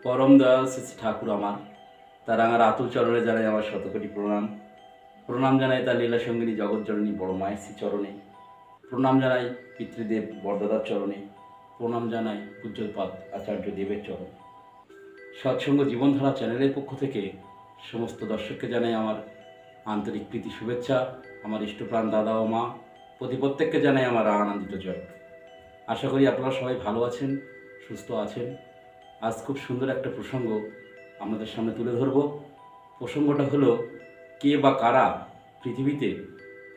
পরম দয়াল শ্রী শ্রী ঠাকুর আমার, তার আমার আতুল চরণে জানাই আমার শতকোটি প্রণাম। প্রণাম জানাই তার লীলা সঙ্গিনী জগৎজননী বড় মায়ের শ্রী চরণে। প্রণাম জানাই পিতৃদেব বরদাদার চরণে। প্রণাম জানাই পূজ্যপাদ আচার্য দেবের চরণে। সৎসঙ্গ জীবনধারা চ্যানেলের পক্ষ থেকে সমস্ত দর্শককে জানাই আমার আন্তরিক প্রীতি শুভেচ্ছা। আমার ইষ্টপ্রাণ দাদা ও মা প্রত্যেককে জানাই আমার আনন্দিত জয়। আশা করি আপনারা সবাই ভালো আছেন, সুস্থ আছেন। আজ খুব সুন্দর একটা প্রসঙ্গ আপনাদের সামনে তুলে ধরব। প্রসঙ্গটা হলো, কে বা কারা পৃথিবীতে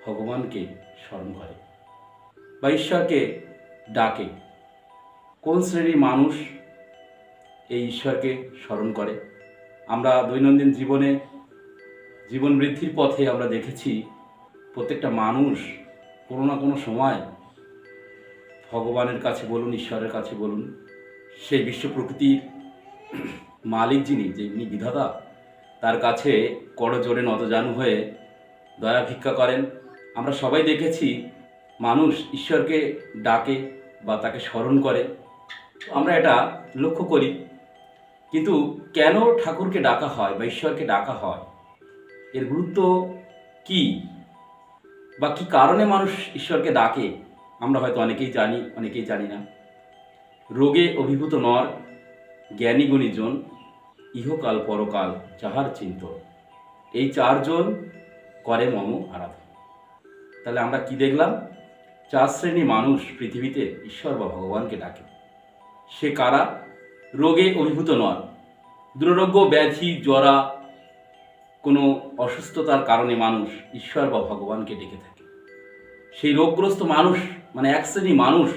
ভগবানকে স্মরণ করে বা ঈশ্বরকে ডাকে? কোন শ্রেণীর মানুষ এই ঈশ্বরকে স্মরণ করে? আমরা দৈনন্দিন জীবনে জীবন বৃদ্ধির পথে আমরা দেখেছি প্রত্যেকটা মানুষ কোনো না কোনো সময় ভগবানের কাছে বলুন, ঈশ্বরের কাছে বলুন, সেই বিশ্ব প্রকৃতির মালিক যিনি বিধাতা, তার কাছে করজোড়ে নতজানু হয়ে দয়া ভিক্ষা করেন। আমরা সবাই দেখেছি মানুষ ঈশ্বরকে ডাকে বা তাকে স্মরণ করে, আমরা এটা লক্ষ্য করি। কিন্তু কেন ঠাকুরকে ডাকা হয় বা ঈশ্বরকে ডাকা হয়, এর গুরুত্ব কি বা কি কারণে মানুষ ঈশ্বরকে ডাকে, আমরা হয়তো অনেকেই জানি, অনেকেই জানি না। রোগে অভিভূত নর, জ্ঞানী গুণীজন, ইহকাল পরকাল যাহার চিন্তন, এই চারজন করে মম আরাধন। তাহলে আমরা কি দেখলাম? চার শ্রেণী মানুষ পৃথিবীতে ঈশ্বর বা ভগবানকে ডাকে। সে কারা? রোগে অভিভূত নর, দুরারোগ্য, ব্যাধি, জ্বরা, কোনো অসুস্থতার কারণে মানুষ ঈশ্বর বা ভগবানকে ডেকে থাকে। সেই রোগগ্রস্ত মানুষ মানে এক শ্রেণী মানুষ,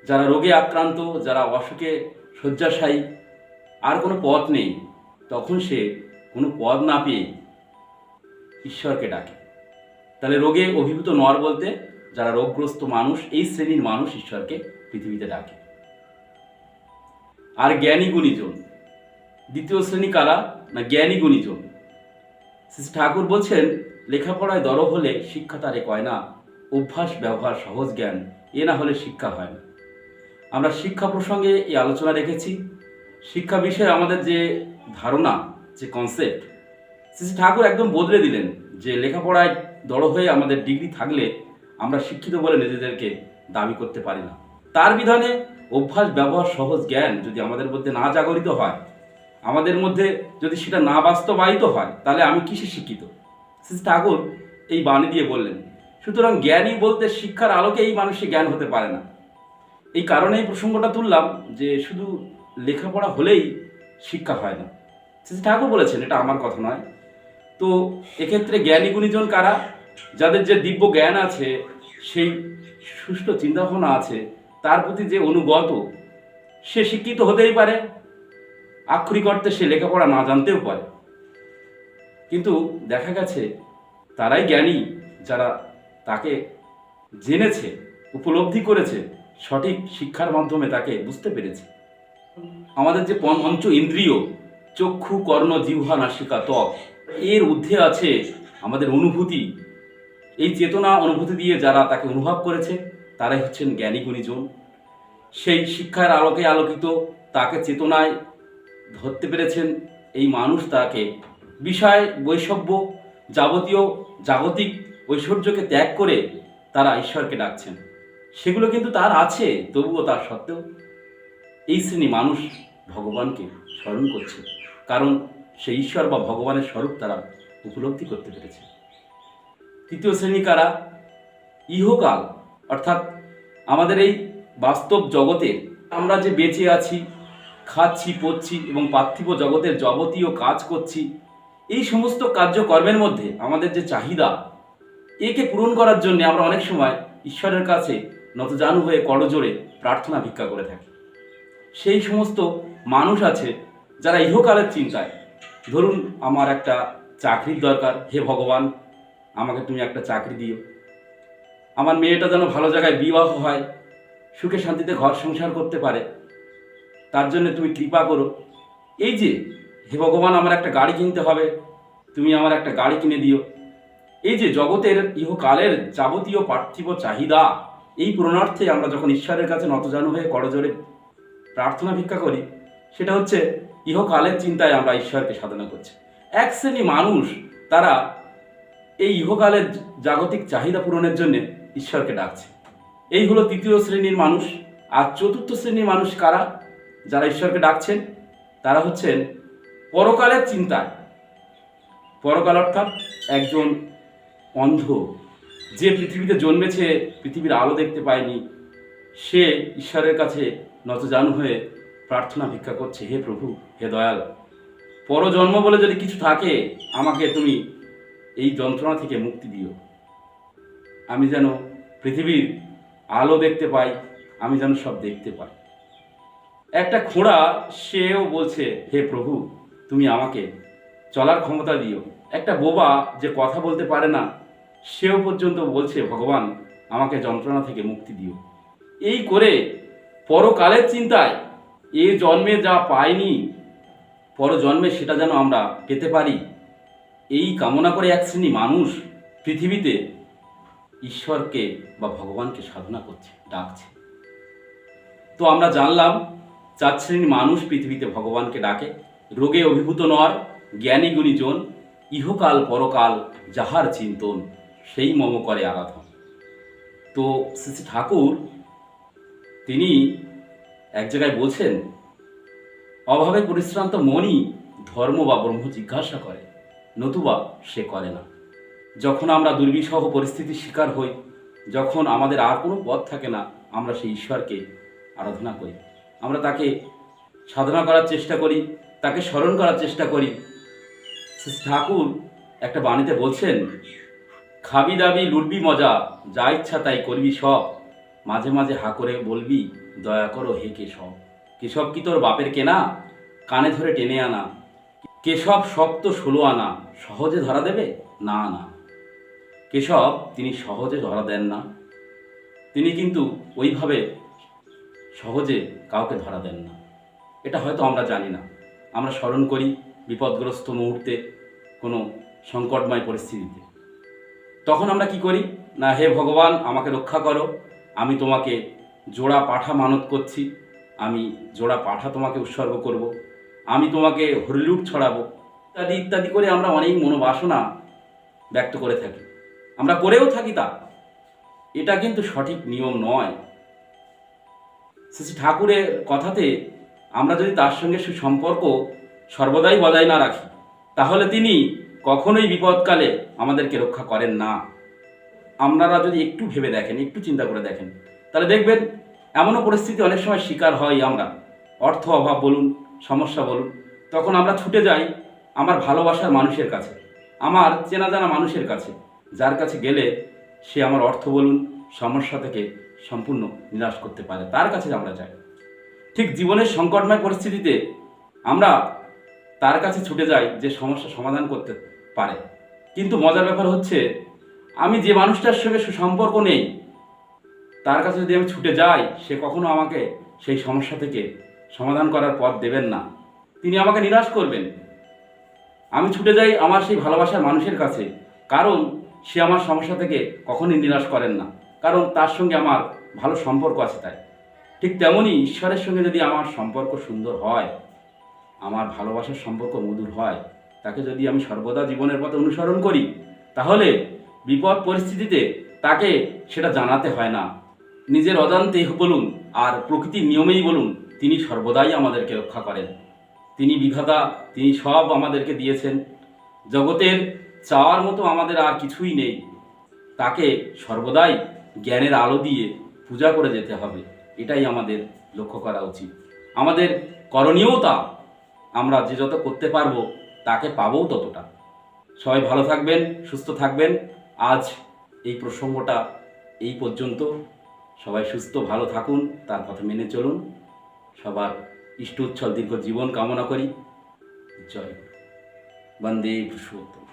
যারা রোগে আক্রান্ত, যারা অসুখে শয্যাশায়ী, আর কোনো পথ নেই, তখন সে কোনো পথ না পেয়ে ঈশ্বরকে ডাকে। তাহলে রোগে অভিভূত নর বলতে যারা রোগগ্রস্ত মানুষ, এই শ্রেণীর মানুষ ঈশ্বরকে পৃথিবীতে ডাকে। আর জ্ঞানী গুণীজন, দ্বিতীয় শ্রেণী কারা? না জ্ঞানী গুণীজন। শ্রী ঠাকুর বলছেন, লেখাপড়ায় দর হলে শিক্ষা তারে কয় না, অভ্যাস ব্যবহার সহজ জ্ঞান এ না হলে শিক্ষা হয় না। আমরা শিক্ষা প্রসঙ্গে এই আলোচনা রেখেছি। শিক্ষা বিষয়ে আমাদের যে ধারণা, যে কনসেপ্ট, শ্রী ঠাকুর একদম বদলে দিলেন যে লেখাপড়ায় দড় হয়ে আমাদের ডিগ্রি থাকলে আমরা শিক্ষিত বলে নিজেদেরকে দাবি করতে পারি না। তার বিধানে অভ্যাস ব্যবহার সহজ জ্ঞান যদি আমাদের মধ্যে না জাগরিত হয়, আমাদের মধ্যে যদি সেটা না বাস্তবায়িত হয়, তাহলে আমি কিসে শিক্ষিত? শ্রী ঠাকুর এই বাণী দিয়ে বললেন। সুতরাং জ্ঞানী বলতে শিক্ষার আলোকে এই মানুষের জ্ঞান হতে পারে না। এই কারণে এই প্রসঙ্গটা তুললাম যে শুধু লেখাপড়া হলেই শিক্ষা হয় না। শ্রী ঠাকুর বলেছেন, এটা আমার কথা নয়। তো এক্ষেত্রে জ্ঞানী গুণীজন কারা? যাদের যে দিব্য জ্ঞান আছে, সেই সুষ্ঠু চিন্তাভাবনা আছে, তার প্রতি যে অনুগত, সে শিক্ষিত হতেই পারে, আক্ষরিক অর্থে সে লেখাপড়া না জানতেও পারে। কিন্তু দেখা গেছে তারাই জ্ঞানী যারা তাকে জেনেছে, উপলব্ধি করেছে, সঠিক শিক্ষার মাধ্যমে তাকে বুঝতে পেরেছে। আমাদের যে পঞ্চ ইন্দ্রিয়, চক্ষু, কর্ণ, জিহ্বা, নাসিকা, ত্বক, এর ঊর্ধ্বে আছে আমাদের অনুভূতি। এই চেতনা অনুভূতি দিয়ে যারা তাকে অনুভব করেছে, তারাই হচ্ছেন জ্ঞানী গুণীজন। সেই শিক্ষার আলোকে আলোকিত, তাকে চেতনায় ধরতে পেরেছেন এই মানুষ, তাকে বিষয় বৈষব্য, যাবতীয় জাগতিক ঐশ্বর্যকে ত্যাগ করে তারা ঈশ্বরকে ডাকছেন। সেগুলো কিন্তু তার আছে, তবুও তার সত্ত্বেও এই শ্রেণী মানুষ ভগবানকে স্মরণ করছে, কারণ সেই ঈশ্বর বা ভগবানের স্বরূপ তারা উপলব্ধি করতে পেরেছে। তৃতীয় শ্রেণী কারা? ইহকাল, অর্থাৎ আমাদের এই বাস্তব জগতে আমরা যে বেঁচে আছি, খাচ্ছি, পড়ছি এবং পার্থিব জগতের যাবতীয় কাজ করছি, এই সমস্ত কার্যকর্মের মধ্যে আমাদের যে চাহিদা, একে পূরণ করার জন্য আমরা অনেক সময় ঈশ্বরের কাছে নতজানু হয়ে করজোড়ে প্রার্থনা ভিক্ষা করে থাকি। সেই সমস্ত মানুষ আছে যারা ইহকালের চিন্তায়, ধরুন আমার একটা চাকরির দরকার, হে ভগবান আমাকে তুমি একটা চাকরি দিও, আমার মেয়েটা যেন ভালো জায়গায় বিবাহ হয়, সুখে শান্তিতে ঘর সংসার করতে পারে, তার জন্য তুমি কৃপা করো। এই যে হে ভগবান আমার একটা গাড়ি কিনতে হবে, তুমি আমার একটা গাড়ি কিনে দিও। এই যে জগতের ইহকালের যাবতীয় পার্থিব চাহিদা, এই পূরণার্থে আমরা যখন ঈশ্বরের কাছে নতজানু হয়ে করজোড়ে প্রার্থনা ভিক্ষা করি, সেটা হচ্ছে ইহকালের চিন্তায় আমরা ঈশ্বরকে সাধনা করছি। এক শ্রেণী মানুষ তারা এই ইহকালের জাগতিক চাহিদা পূরণের জন্য ঈশ্বরকে ডাকছে। এই হলো তৃতীয় শ্রেণীর মানুষ। আর চতুর্থ শ্রেণীর মানুষ কারা? যারা ঈশ্বরকে ডাকছেন তারা হচ্ছেন পরকালের চিন্তায়। পরকাল অর্থাৎ একজন অন্ধ, যে পৃথিবীতে জন্মেছে, পৃথিবীর আলো দেখতে পায়নি, সে ঈশ্বরের কাছে নতজানু হয়ে প্রার্থনা ভিক্ষা করছে, হে প্রভু, হে দয়াল, পরজন্ম বলে যদি কিছু থাকে আমাকে তুমি এই যন্ত্রণা থেকে মুক্তি দিও। আমি যেন পৃথিবীর আলো দেখতে পাই, আমি যেন সব দেখতে পাই। একটা খোঁড়া, সেও বলছে, হে প্রভু, তুমি আমাকে চলার ক্ষমতা দিও। একটা বোবা যে কথা বলতে পারে না, সেও পর্যন্ত বলছে, ভগবান, আমাকে যন্ত্রণা থেকে মুক্তি দিও। এই করে পরকালের চিন্তায় এ জন্মে যা পাইনি, পরজন্মে সেটা যেন আমরা পেতে পারি, এই কামনা করে এক শ্রেণী মানুষ পৃথিবীতে ঈশ্বরকে বা ভগবানকে সাধনা করছে, ডাকছে। তো আমরা জানলাম 4 শ্রেণীর মানুষ পৃথিবীতে ভগবানকে ডাকে। রোগে অভিভূত নর, জ্ঞানী গুণীজন, ইহকাল পরকাল যাহার চিন্তন, সেই মম করে আরাধন। তো শ্রী ঠাকুর তিনি এক জায়গায় বলছেন, অভাবে পরিশ্রান্ত মনই ধর্ম বা ব্রহ্ম জিজ্ঞাসা করে, নতুবা সে করে না। যখন আমরা দুর্বিষহ পরিস্থিতির শিকার হই, যখন আমাদের আর কোনো পথ থাকে না, আমরা সেই ঈশ্বরকে আরাধনা করি, আমরা তাকে সাধনা করার চেষ্টা করি, তাকে স্মরণ করার চেষ্টা করি। শ্রী ঠাকুর একটা বাণীতে বলছেন, খাবি দাবি লুটবি মজা, যা ইচ্ছা তাই করবি সব, মাঝে মাঝে হা করে বলবি, দয়া করো হে কেশব। কেশব কি তোর বাপের কেনা, কানে ধরে টেনে আনা? কেশব শক্ত 16 আনা, সহজে ধরা দেবে? না না, কেশব তিনি সহজে ধরা দেন না। তিনি কিন্তু ওইভাবে সহজে কাউকে ধরা দেন না। এটা হয়তো আমরা জানি না। আমরা স্মরণ করি বিপদগ্রস্ত মুহূর্তে, কোনো সংকটময় পরিস্থিতিতে। তখন আমরা কি করি না, হে ভগবান, আমাকে রক্ষা করো, আমি তোমাকে জোড়া পাঠা মানত করছি, আমি জোড়া পাঠা তোমাকে উৎসর্গ করব, আমি তোমাকে হরিলুট ছড়াবো, ইত্যাদি ইত্যাদি করে আমরা অনেক মনোবাসনা ব্যক্ত করে থাকি, আমরা করেও থাকি। তা এটা কিন্তু সঠিক নিয়ম নয়। শ্রী ঠাকুরের কথাতে আমরা যদি তার সঙ্গে সুসম্পর্ক সর্বদাই বজায় না রাখি, তাহলে তিনি কখনোই বিপদকালে আমাদেরকে রক্ষা করেন না। আপনারা যদি একটু ভেবে দেখেন, একটু চিন্তা করে দেখেন, তাহলে দেখবেন এমনও পরিস্থিতি অনেক সময় শিকার হয় আমরা, অর্থ অভাব বলুন, সমস্যা বলুন, তখন আমরা ছুটে যাই আমার ভালোবাসার মানুষের কাছে, আমার চেনা জানা মানুষের কাছে, যার কাছে গেলে সে আমার অর্থ বলুন, সমস্যা থেকে সম্পূর্ণ নিরাশ করতে পারে, তার কাছে আমরা যাই। ঠিক জীবনের সংকটময় পরিস্থিতিতে আমরা তার কাছে ছুটে যাই যে সমস্যা সমাধান করতে পারে। কিন্তু মজার ব্যাপার হচ্ছে, আমি যে মানুষটার সঙ্গে সুসম্পর্ক নেই, তার কাছে যদি আমি ছুটে যাই, সে কখনো আমাকে সেই সমস্যা থেকে সমাধান করার পথ দেবেন না, তিনি আমাকে নিরাশ করবেন। আমি ছুটে যাই আমার সেই ভালোবাসার মানুষের কাছে, কারণ সে আমার সমস্যা থেকে কখনোই নিরাশ করেন না, কারণ তার সঙ্গে আমার ভালো সম্পর্ক আছে তাই। ঠিক তেমনই ঈশ্বরের সঙ্গে যদি আমার সম্পর্ক সুন্দর হয়, আমার ভালোবাসার সম্পর্ক মধুর হয়, তাকে যদি আমি সর্বদা জীবনের পথে অনুসরণ করি, তাহলে বিপদ পরিস্থিতিতে তাকে সেটা জানাতে হয় না। নিজের অজান্তেই বলুন আর প্রকৃতির নিয়মেই বলুন, তিনি সর্বদাই আমাদেরকে রক্ষা করেন। তিনি বিধাতা, তিনি সব আমাদেরকে দিয়েছেন। জগতের চাওয়ার মতো আমাদের আর কিছুই নেই। তাকে সর্বদাই জ্ঞানের আলো দিয়ে পূজা করে যেতে হবে, এটাই আমাদের লক্ষ্য করা উচিত। আমাদের করণীয়তা আমরা যে যত করতে পারবো, তাকে পাবও ততটা। সবাই ভালো থাকবেন, সুস্থ থাকবেন। আজ এই প্রসঙ্গটা এই পর্যন্ত। সবাই সুস্থ ভালো থাকুন, তার কথা মেনে চলুন। সবার ইষ্ট উচ্ছল দীর্ঘ জীবন কামনা করি। জয় বন্দে পুরুষোত্তম।